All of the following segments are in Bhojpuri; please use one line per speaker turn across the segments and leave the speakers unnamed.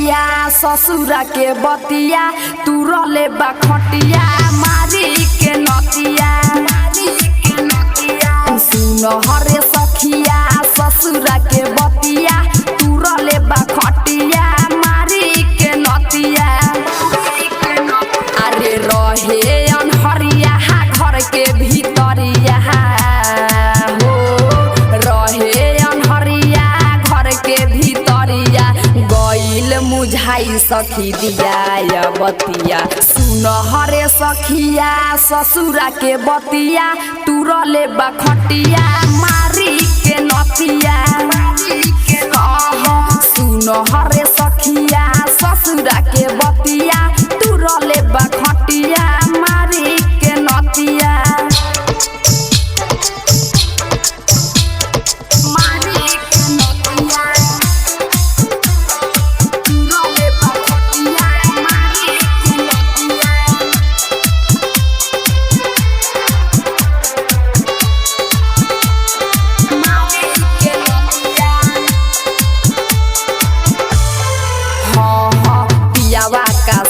सखिया ससुरा के बतिया तुरले बा खटिया मारी के नतिया सुन हरे सखिया ससुरा के बतिया तुरले बा खटिया मारी के नतिया अरे रहे अनहरिया घर के भीतरिया हो रहे अनहरिया घर के भीतरिया गइल मुझाई सखी दिया बतिया सुन हरे सखिया ससुरा के बतिया तुरले बा खटिया मारी के नतिया सुन हरे सखिया ससुरा के बतिया तुरले बा खटिया मारी के नतिया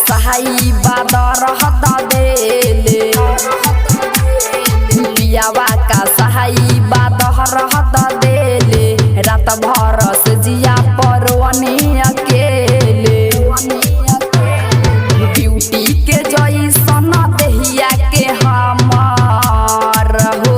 सहाई बादर हदा देले पियावा का सहाई बादर हदा देले रात भर से जिया परवनी अकेले ब्यूटी के जैसन देहिया के हमर हो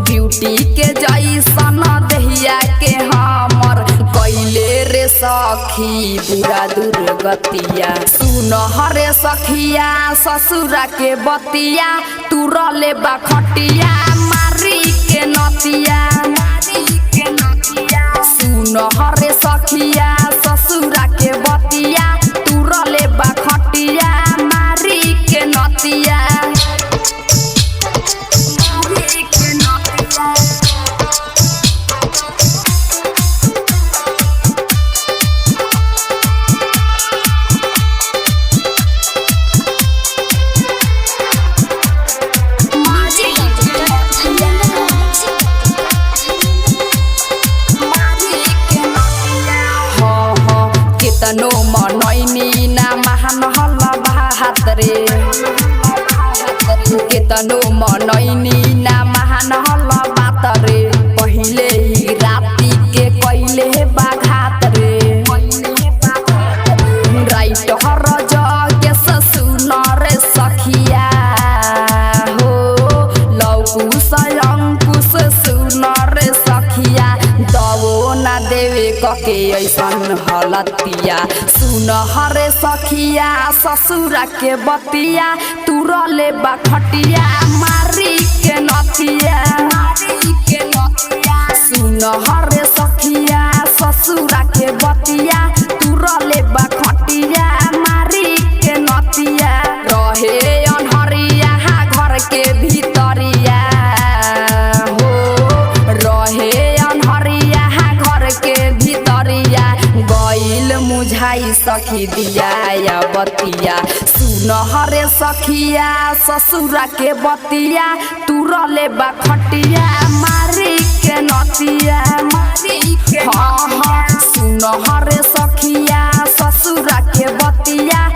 ब्यूटी के जैसन देहिया के हमर कैले रे सखी बुरा दुर्गतिया सुन हरे सखिया ससुरा के बतिया तुरले बा खटिया मारी के नतिया सुन हरे सखिया ससुरा के बतिया तुरले बा खटिया मारी के नतिया तनो मनैनी ना महान हल्ला भात रे केतनो मनैनी ना महान हल्ला बात रे पहिले ही राती के कैले बाघात रे राइट हर जगे सुन रे सखिया हो लौकुश अंकुश सुन रे सखिया दवो ना देवे कके ऐसन हलतिया सुन हरे सखिया ससुरा के बतिया तुरले बा खटिया मारी के नतिया सुन हरे सखिया ससुरा के बतिया तुरले बा खटिया मारी के नतिया रहे अनहरिया घर के भीतरिया हो रहे अनहरिया घर के भीतरिया गइल मुझाई सखी दिया बतिया सुन हरे सखिया ससुरा के बतिया तुरले बा खटिया मारी के नतिया सुन हरे सखिया ससुरा के बतिया